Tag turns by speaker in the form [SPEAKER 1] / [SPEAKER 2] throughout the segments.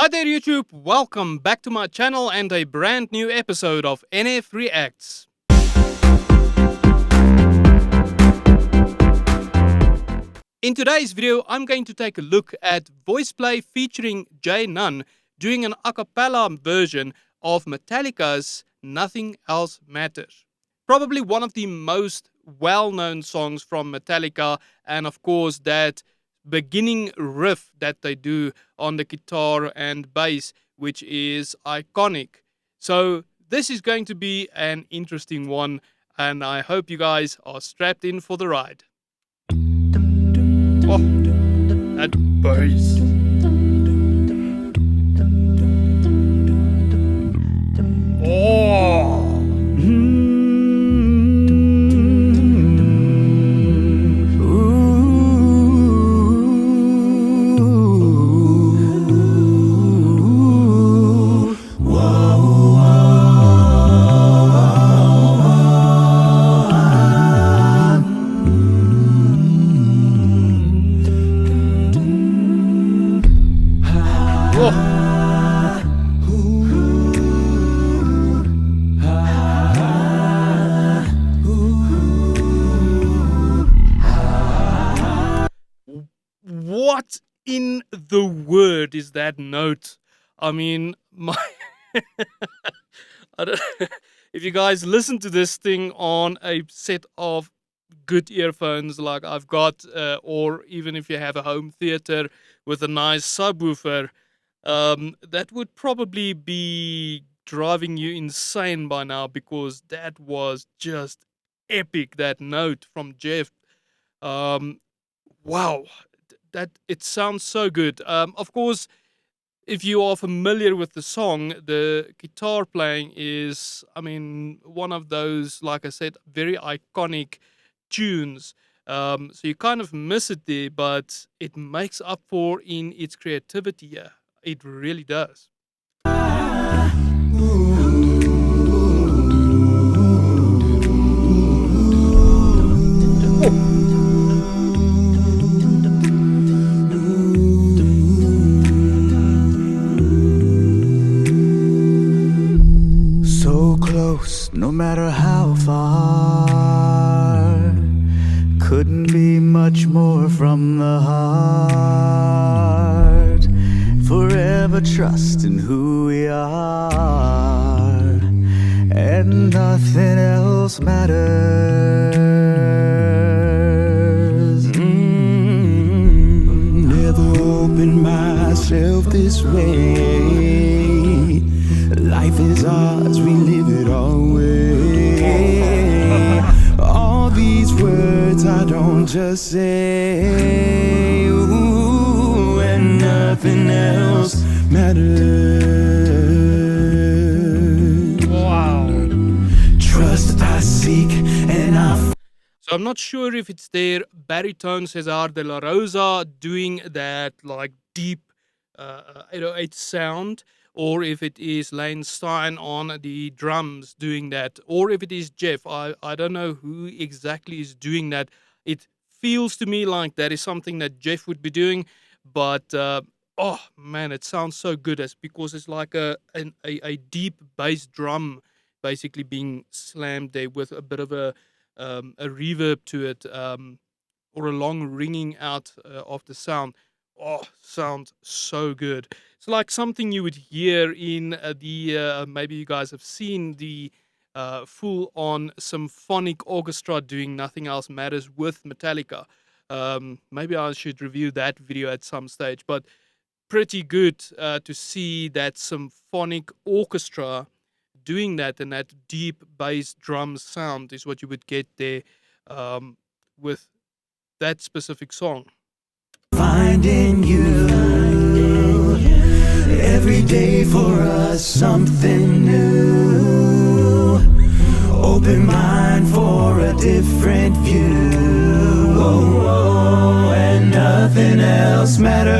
[SPEAKER 1] Hi there YouTube, welcome back to my channel and a brand new episode of NF Reacts. In today's video, I'm going to take a look at Voiceplay featuring Jay Nunn doing an a cappella version of Metallica's Nothing Else Matters. Probably one of the most well-known songs from Metallica, and of course that beginning riff that they do on the guitar and bass, which is iconic. So this is going to be an interesting one, and I hope you guys are strapped in for the ride. Oh, that bass. Oh. What in the word is that note? I mean, I don't, if you guys listen to this thing on a set of good earphones like I've got, or even if you have a home theater with a nice subwoofer, that would probably be driving you insane by now, because that was just epic, that note from Geoff. Wow, that it sounds so good. Of course, if you are familiar with the song, the guitar playing is, one of those, like I said, very iconic tunes. So you kind of miss it there, but it makes up for in its creativity. Yeah, it really does.
[SPEAKER 2] No matter how far, couldn't be much more from the heart. Forever trusting who we are, and nothing else matters. Never opened myself this way. Life is ours, we live it our way. All these words I don't just say, ooh, and nothing else matters.
[SPEAKER 1] Wow.
[SPEAKER 2] Trust I seek and I
[SPEAKER 1] So I'm not sure if it's their baritone Cesar de la Rosa doing that like deep 808 sound, or if it is Lane Stein on the drums doing that, or if it is Geoff. I don't know who exactly is doing that. It feels to me like that is something that Geoff would be doing, but oh man, it sounds so good, as because it's like a deep bass drum basically being slammed there with a bit of a reverb to it, or a long ringing out of the sound. Oh, sounds so good. It's like something you would hear in maybe you guys have seen the full-on symphonic orchestra doing Nothing Else Matters with Metallica. Maybe I should review that video at some stage, but pretty good to see that symphonic orchestra doing that, and that deep bass drum sound is what you would get there with that specific song.
[SPEAKER 2] finding you. Every day for us something new. Open mind for a different view. Oh, oh, and nothing else matters.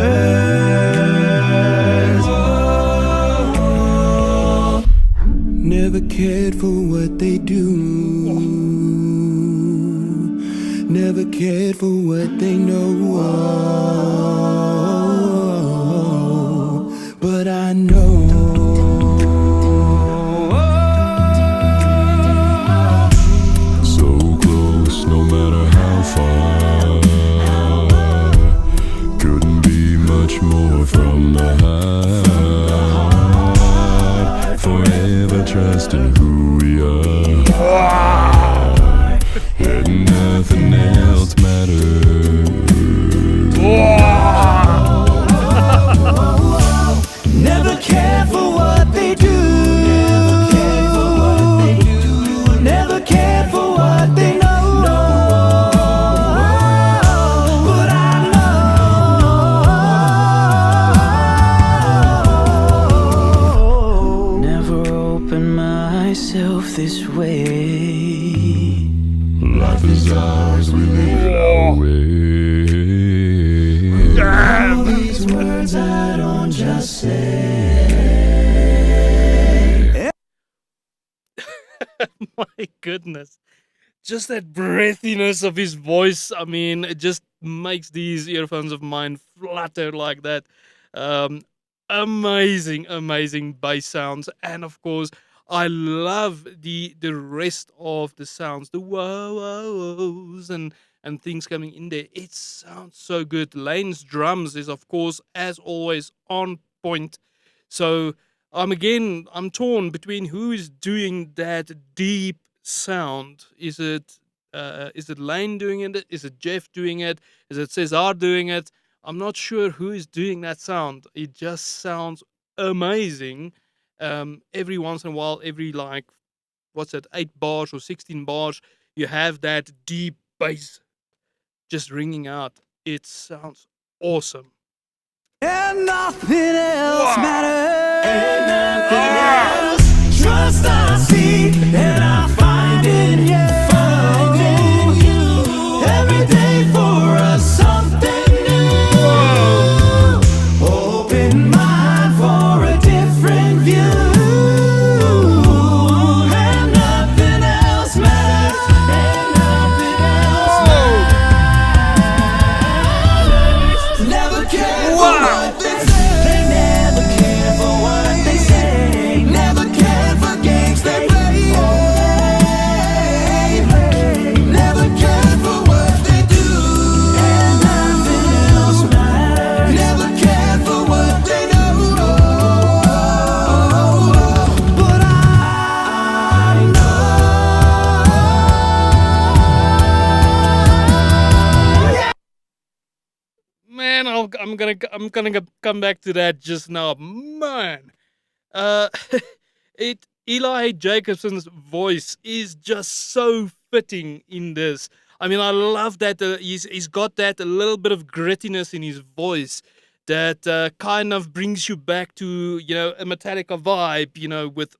[SPEAKER 2] Oh, never cared for what they do. Never cared for what they know. But I know. So close, no matter how far. Couldn't be much more from the heart. Forever trusting who we are. And nothing else matters. Never care for what they do. Never care for what they know. But I know. Never open myself this way. Life is ours, we live it our way. All these words I don't just say.
[SPEAKER 1] My goodness. Just that breathiness of his voice. I mean, it just makes these earphones of mine flutter like that. Um, amazing, amazing bass sounds. And of course, I love the rest of the sounds, the whoa-whoa-whoas and things coming in there. It sounds so good. Lane's drums is, of course, as always, on point. So I'm torn between who is doing that deep sound. Is it Lane doing it? Is it Geoff doing it? Is it Cesar doing it? I'm not sure who is doing that sound. It just sounds amazing. Every once in a while, every like what's that, 8 bars or 16 bars, you have that deep bass just ringing out. It sounds awesome.
[SPEAKER 2] And nothing else matters. And nothing else. Trust I see and I find in you. Every day for us something new. Open mind for a different view. And nothing else matters. And nothing else matters. Never care for what they say. They never care for what they say. Never care for games they play. Never care for what they do. And nothing else matters. Never care for what they know. But I know.
[SPEAKER 1] Man, I'm gonna come back to that just now. Man, uh, it Eli Jacobson's voice is just so fitting in this. I mean, I love that he's got that a little bit of grittiness in his voice that kind of brings you back to a Metallica vibe. With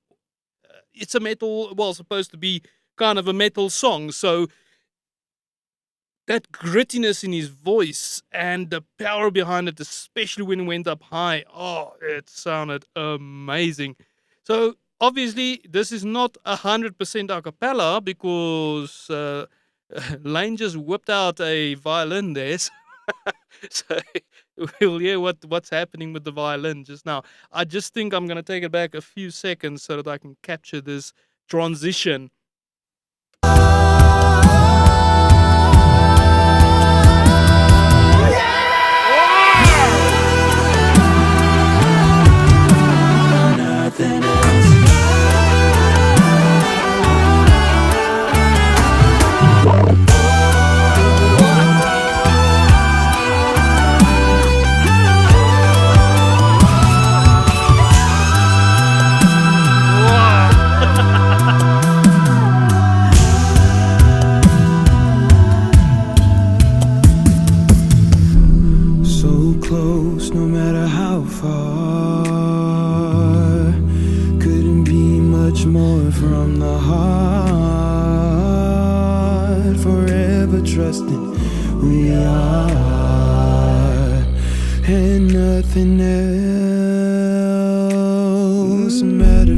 [SPEAKER 1] it's a metal, well, supposed to be kind of a metal song, so that grittiness in his voice and the power behind it, especially when it went up high, oh, it sounded amazing. So obviously, this is not 100% a cappella because Lane just whipped out a violin there. So we'll hear what's happening with the violin just now. I just think I'm gonna take it back a few seconds so that I can capture this transition.
[SPEAKER 2] Nothing else. So close, no matter how far. Couldn't be much more from the heart. Forever trusting who we are. And nothing else matters.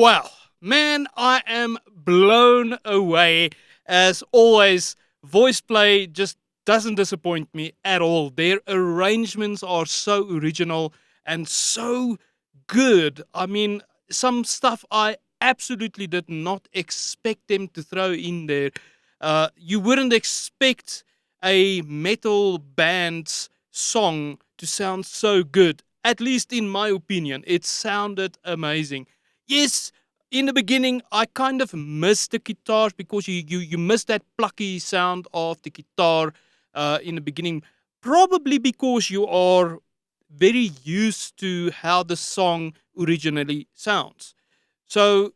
[SPEAKER 1] Wow, man, I am blown away. As always, Voiceplay just doesn't disappoint me at all. Their arrangements are so original and so good. I mean, some stuff I absolutely did not expect them to throw in there. You wouldn't expect a metal band's song to sound so good. At least in my opinion, it sounded amazing. Yes, in the beginning, I kind of missed the guitars because you miss that plucky sound of the guitar in the beginning. Probably because you are very used to how the song originally sounds. So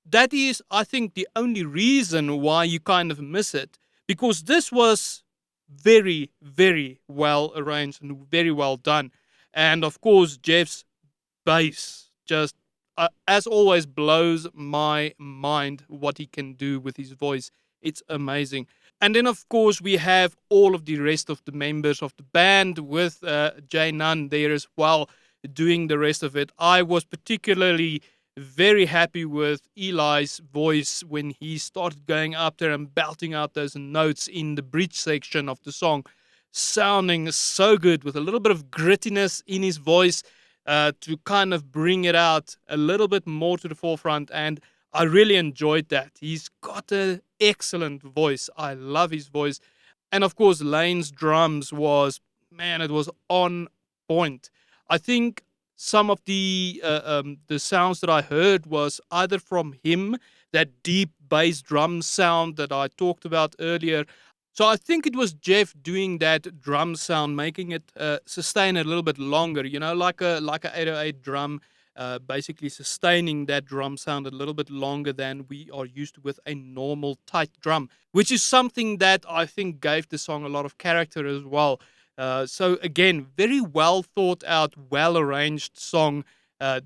[SPEAKER 1] that is, I think, the only reason why you kind of miss it, because this was very, very well arranged and very well done. And of course, Jeff's bass just, as always, blows my mind what he can do with his voice. It's amazing. And then, of course, we have all of the rest of the members of the band with Jay Nunn there as well, doing the rest of it. I was particularly very happy with Eli's voice when he started going up there and belting out those notes in the bridge section of the song, sounding so good with a little bit of grittiness in his voice to kind of bring it out a little bit more to the forefront. And I really enjoyed that. He's got an excellent voice. I love his voice. And of course, Lane's drums was, man, it was on point. I think some of the sounds that I heard was either from him, that deep bass drum sound that I talked about earlier. So I think it was Geoff doing that drum sound, making it sustain a little bit longer. You know, like a 808 drum, basically sustaining that drum sound a little bit longer than we are used to with a normal tight drum, which is something that I think gave the song a lot of character as well. So again, very well thought out, well arranged song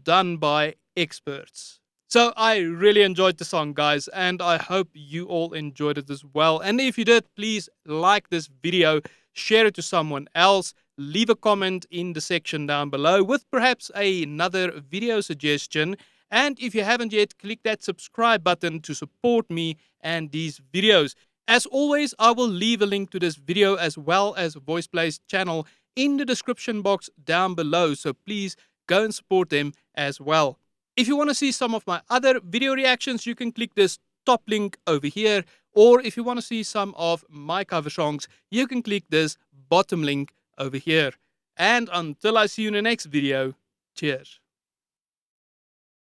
[SPEAKER 1] done by experts. So I really enjoyed the song, guys, and I hope you all enjoyed it as well. And if you did, please like this video, share it to someone else, leave a comment in the section down below with perhaps another video suggestion. And if you haven't yet, click that subscribe button to support me and these videos. As always, I will leave a link to this video as well as Voiceplay's channel in the description box down below, so please go and support them as well. If you want to see some of my other video reactions, you can click this top link over here. Or if you want to see some of my cover songs, you can click this bottom link over here. And until I see you in the next video, cheers.